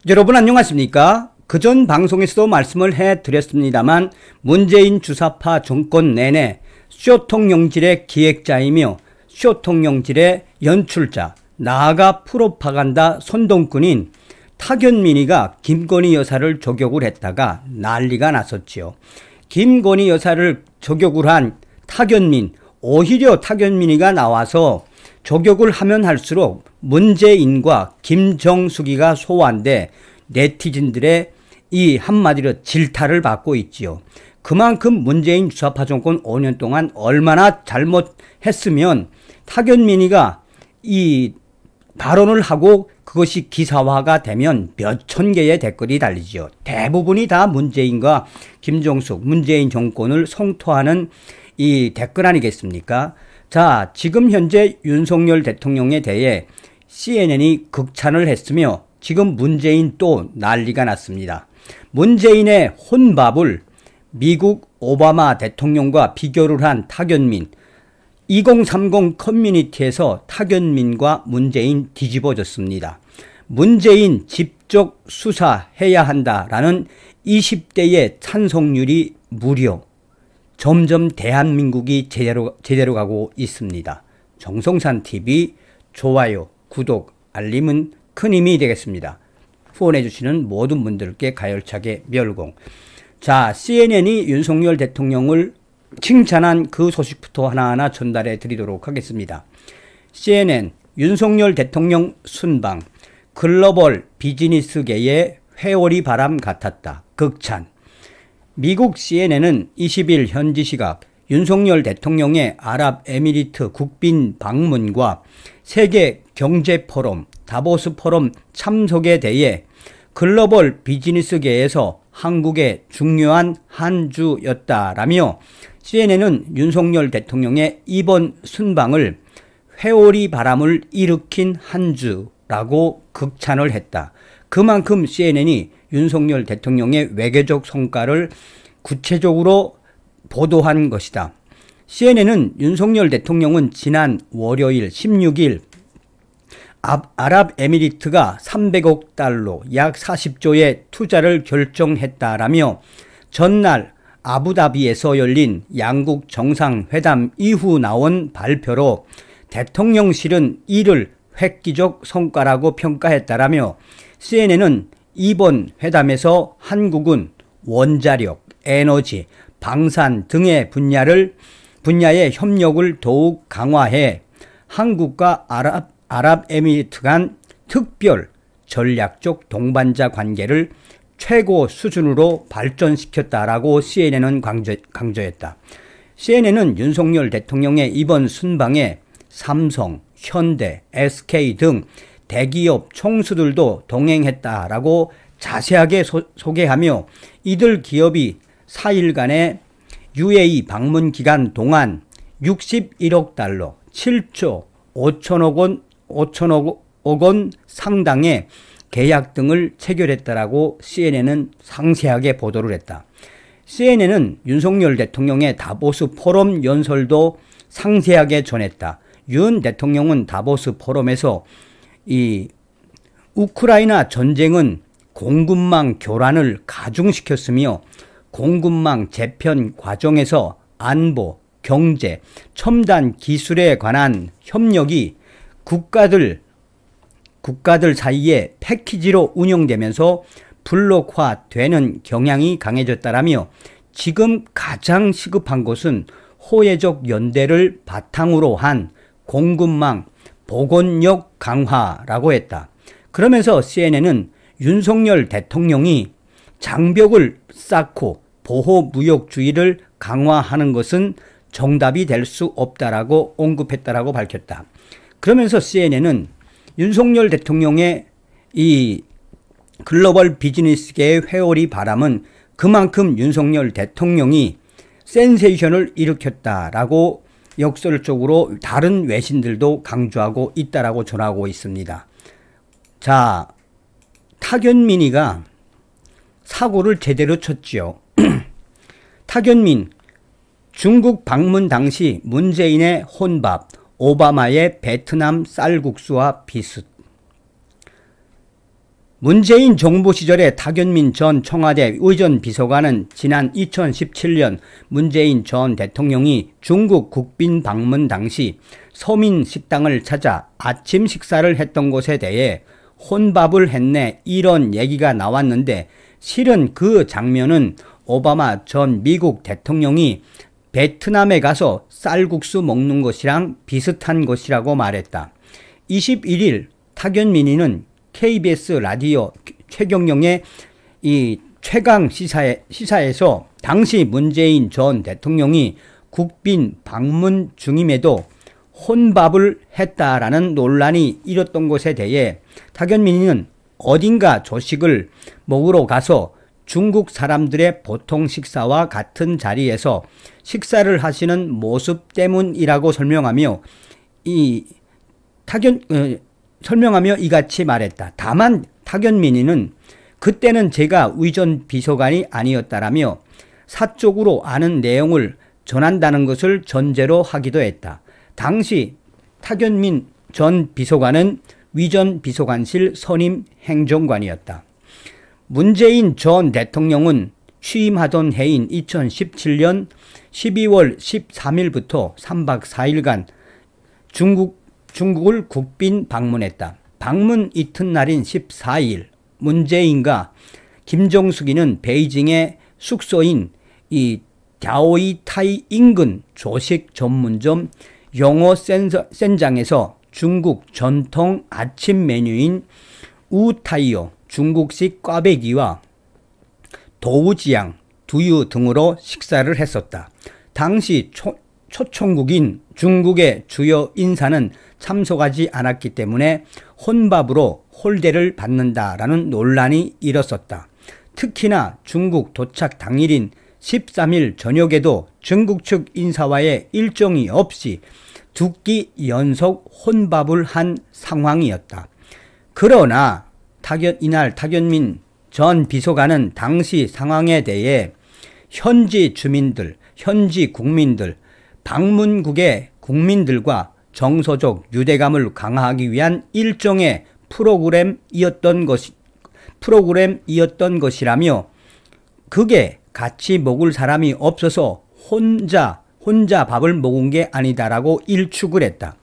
여러분 안녕하십니까? 그전 방송에서도 말씀을 해드렸습니다만 문재인 주사파 정권 내내 쇼통령질의 기획자이며 쇼통령질의 연출자, 나아가 프로파간다 선동꾼인 탁현민이가 김건희 여사를 저격을 했다가 난리가 났었지요. 김건희 여사를 저격을 한 탁현민, 오히려 탁현민이가 나와서 저격을 하면 할수록 문재인과 김정숙이가 소환돼 네티즌들의 이 한마디로 질타를 받고 있지요. 그만큼 문재인 주사파 정권 5년 동안 얼마나 잘못했으면 탁현민이가 이 발언을 하고 그것이 기사화가 되면 몇천 개의 댓글이 달리죠. 대부분이 다 문재인과 김정숙, 문재인 정권을 성토하는 이 댓글 아니겠습니까? 자, 지금 현재 윤석열 대통령에 대해 CNN이 극찬을 했으며 지금 문재인 또 난리가 났습니다. 문재인의 혼밥을 미국 오바마 대통령과 비교를 한 탁현민, 2030 커뮤니티에서 탁현민과 문재인 뒤집어졌습니다. 문재인 집적 수사해야 한다라는 20대의 찬성률이 무려 점점 대한민국이 제대로 가고 있습니다. 정성산TV 좋아요, 구독, 알림은 큰 힘이 되겠습니다. 후원해주시는 모든 분들께 가열차게 멸공. 자, CNN이 윤석열 대통령을 칭찬한 그 소식부터 하나하나 전달해 드리도록 하겠습니다. CNN, 윤석열 대통령 순방, 글로벌 비즈니스계의 회오리 바람 같았다. 극찬. 미국 CNN은 20일 현지 시각 윤석열 대통령의 아랍에미리트 국빈 방문과 세계 경제 포럼, 다보스 포럼 참석에 대해 글로벌 비즈니스계에서 한국의 중요한 한 주였다라며 CNN은 윤석열 대통령의 이번 순방을 회오리 바람을 일으킨 한 주라고 극찬을 했다. 그만큼 CNN이 윤석열 대통령의 외교적 성과를 구체적으로 보도한 것이다. CNN은 윤석열 대통령은 지난 월요일 16일 아랍에미리트가 300억 달러 약 40조의 투자를 결정했다라며 전날 아부다비에서 열린 양국 정상회담 이후 나온 발표로 대통령실은 이를 획기적 성과라고 평가했다라며 CNN은 이번 회담에서 한국은 원자력, 에너지, 방산 등의 분야의 협력을 더욱 강화해 한국과 아랍에미리트 간 특별 전략적 동반자 관계를 최고 수준으로 발전시켰다라고 CNN은 강조했다. CNN은 윤석열 대통령의 이번 순방에 삼성, 현대, SK 등 대기업 총수들도 동행했다라고 자세하게 소개하며 이들 기업이 4일간의 UAE 방문 기간 동안 61억 달러, 7조 5천억 원 상당의 계약 등을 체결했다라고 CNN은 상세하게 보도를 했다. CNN은 윤석열 대통령의 다보스 포럼 연설도 상세하게 전했다. 윤 대통령은 다보스 포럼에서 이 우크라이나 전쟁은 공급망 교란을 가중시켰으며 공급망 재편 과정에서 안보, 경제, 첨단 기술에 관한 협력이 국가들 사이에 패키지로 운영되면서 블록화되는 경향이 강해졌다라며 지금 가장 시급한 것은 호혜적 연대를 바탕으로 한 공급망 복원력 강화라고 했다. 그러면서 CNN은 윤석열 대통령이 장벽을 쌓고 보호무역주의를 강화하는 것은 정답이 될 수 없다라고 언급했다라고 밝혔다. 그러면서 CNN은 윤석열 대통령의 이 글로벌 비즈니스계의 회오리 바람은 그만큼 윤석열 대통령이 센세이션을 일으켰다라고 역설적으로 다른 외신들도 강조하고 있다라고 전하고 있습니다. 자, 탁현민이가 사고를 제대로 쳤지요. 탁현민, 중국 방문 당시 문재인의 혼밥, 오바마의 베트남 쌀국수와 비슷. 문재인 정부 시절에 탁현민 전 청와대 의전비서관은 지난 2017년 문재인 전 대통령이 중국 국빈 방문 당시 서민 식당을 찾아 아침 식사를 했던 것에 대해 혼밥을 했네 이런 얘기가 나왔는데, 실은 그 장면은 오바마 전 미국 대통령이 베트남에 가서 쌀국수 먹는 것이랑 비슷한 것이라고 말했다. 21일 탁현민이는 KBS 라디오 최경영의 이 최강 시사에서 당시 문재인 전 대통령이 국빈 방문 중임에도 혼밥을 했다라는 논란이 일었던 것에 대해 탁현민은 어딘가 조식을 먹으러 가서 중국 사람들의 보통 식사와 같은 자리에서 식사를 하시는 모습 때문이라고 설명하며 이같이 말했다. 다만 탁현민이는 그때는 제가 의전 비서관이 아니었다라며 사적으로 아는 내용을 전한다는 것을 전제로 하기도 했다. 당시 탁현민 전 비서관은 위전 비서관실 선임 행정관이었다. 문재인 전 대통령은 취임하던 해인 2017년 12월 13일부터 3박 4일간 중국을 국빈 방문했다. 방문 이튿날인 14일 문재인과 김정숙이는 베이징의 숙소인 이 갸오이타이 인근 조식 전문점 영어 센장에서 중국 전통 아침 메뉴인 우타이오 중국식 꽈배기와 도우지양 두유 등으로 식사를 했었다. 당시 초청국인 중국의 주요 인사는 참석하지 않았기 때문에 혼밥으로 홀대를 받는다라는 논란이 일었었다. 특히나 중국 도착 당일인 13일 저녁에도 중국 측 인사와의 일정이 없이 두 끼 연속 혼밥을 한 상황이었다. 그러나 이날 탁현민 전 비서관은 당시 상황에 대해 현지 주민들, 현지 국민들, 방문국의 국민들과 정서적 유대감을 강화하기 위한 일종의 프로그램이었던 것이라며, 그게 같이 먹을 사람이 없어서 혼자 밥을 먹은 게 아니다라고 일축을 했다.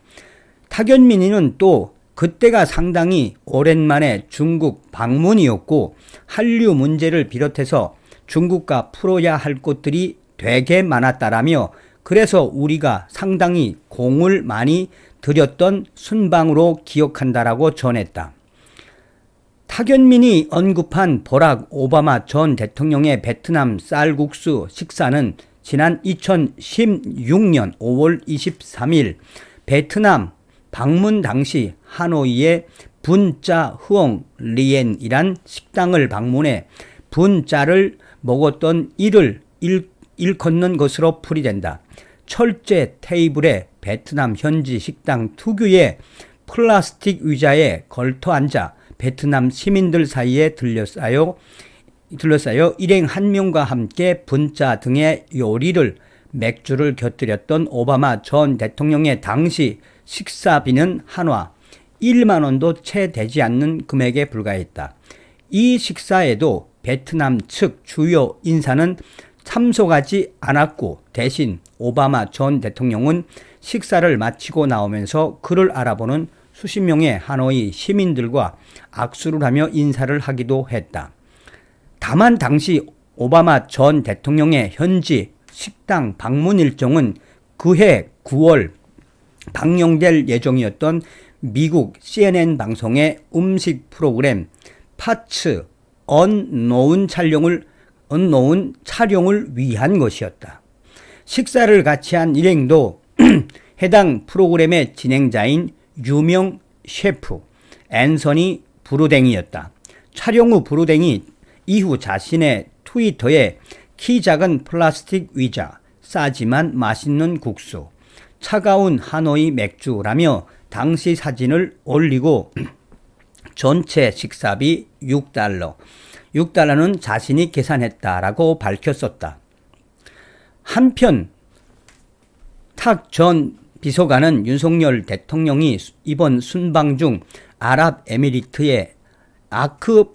탁현민이는 또 그때가 상당히 오랜만에 중국 방문이었고 한류 문제를 비롯해서 중국과 풀어야 할 것들이 되게 많았다라며, 그래서 우리가 상당히 공을 많이 들였던 순방으로 기억한다라고 전했다. 탁현민이 언급한 버락 오바마 전 대통령의 베트남 쌀국수 식사는 지난 2016년 5월 23일 베트남 방문 당시 하노이의 분짜 흐엉 리엔이란 식당을 방문해 분짜를 먹었던 일을 일컫는 것으로 풀이된다. 철제 테이블에 베트남 현지 식당 특유의 플라스틱 의자에 걸터 앉아 베트남 시민들 사이에 둘러싸여 일행 한 명과 함께 분짜 등의 요리를 맥주를 곁들였던 오바마 전 대통령의 당시 식사비는 한화 1만 원도 채 되지 않는 금액에 불과했다. 이 식사에도 베트남 측 주요 인사는 참석하지 않았고 대신 오바마 전 대통령은 식사를 마치고 나오면서 그를 알아보는 수십 명의 하노이 시민들과 악수를 하며 인사를 하기도 했다. 다만 당시 오바마 전 대통령의 현지 식당 방문 일정은 그해 9월 방영될 예정이었던 미국 CNN 방송의 음식 프로그램 파츠 언노운 촬영을 위한 것이었다. 식사를 같이 한 일행도 해당 프로그램의 진행자인 유명 셰프 앤서니 브루댕이었다. 촬영 후 브루댕이 이후 자신의 트위터에 키 작은 플라스틱 의자, 싸지만 맛있는 국수, 차가운 하노이 맥주라며 당시 사진을 올리고 전체 식사비 6달러는 자신이 계산했다라고 밝혔었다. 한편 탁 전 비서관은 윤석열 대통령이 이번 순방 중 아랍에미리트에 아크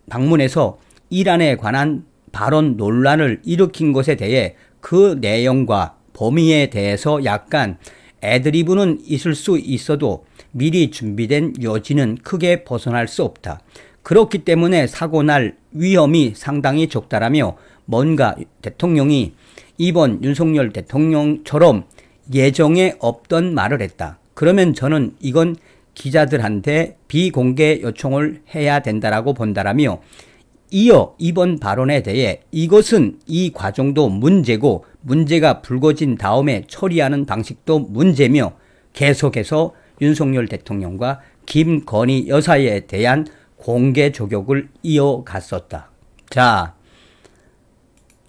방문에서 이란에 관한 발언 논란을 일으킨 것에 대해 그 내용과 범위에 대해서 약간 애드리브는 있을 수 있어도 미리 준비된 요지는 크게 벗어날 수 없다. 그렇기 때문에 사고 날 위험이 상당히 적다라며 뭔가 대통령이 이번 윤석열 대통령처럼 예정에 없던 말을 했다. 그러면 저는 이건 기자들한테 비공개 요청을 해야 된다라고 본다라며 이어 이번 발언에 대해 이것은 이 과정도 문제고 문제가 불거진 다음에 처리하는 방식도 문제며 계속해서 윤석열 대통령과 김건희 여사에 대한 공개 조격을 이어갔었다. 자,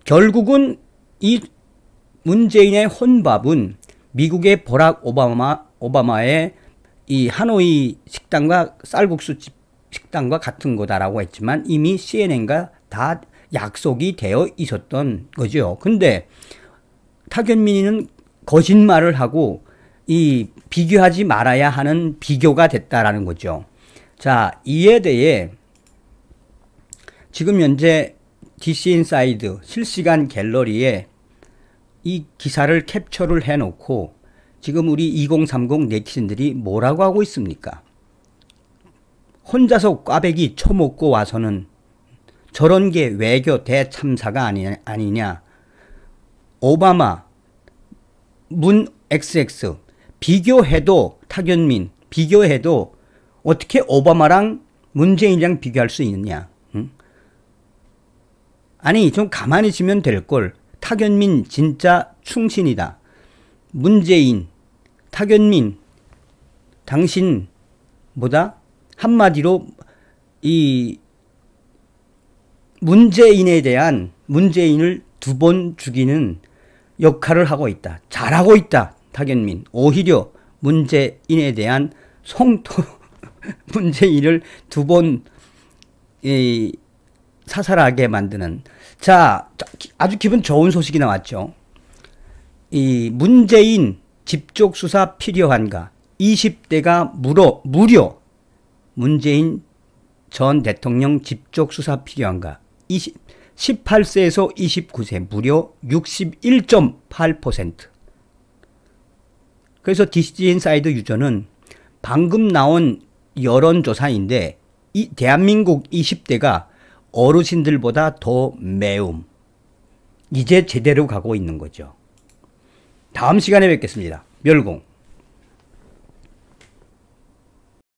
결국은 이 문재인의 혼밥은 미국의 버락 오바마의 이 하노이 식당과 쌀국수 집 식당과 같은 거다라고 했지만 이미 CNN과 다 약속이 되어 있었던 거죠. 근데 탁현민이는 거짓말을 하고 이 비교하지 말아야 하는 비교가 됐다라는 거죠. 자, 이에 대해 지금 현재 DC인사이드 실시간 갤러리에 이 기사를 캡처를 해놓고 지금 우리 2030 네티즌들이 뭐라고 하고 있습니까? 혼자서 꽈배기 처먹고 와서는 저런 게 외교 대참사가 아니냐. 오바마, 문 XX 비교해도 탁현민 비교해도 어떻게 오바마랑 문재인이랑 비교할 수 있느냐. 응? 아니 좀 가만히 있으면 될걸. 탁현민 진짜 충신이다. 문재인, 탁현민 당신 뭐다? 한마디로 이 문재인에 대한 문재인을 두 번 죽이는 역할을 하고 있다. 잘하고 있다. 탁현민. 오히려 문재인에 대한 성토 문재인을 두 번 사살하게 만드는. 자, 아주 기분 좋은 소식이 나왔죠. 이 문재인 집족 수사 필요한가? 20대가 무려 문재인 전 대통령 집족 수사 필요한가? 18세에서 29세 무려 61.8%. 그래서 DC인사이드 유저는 방금 나온 여론조사인데 이 대한민국 20대가 어르신들보다 더 매움. 이제 제대로 가고 있는 거죠. 다음 시간에 뵙겠습니다. 멸공.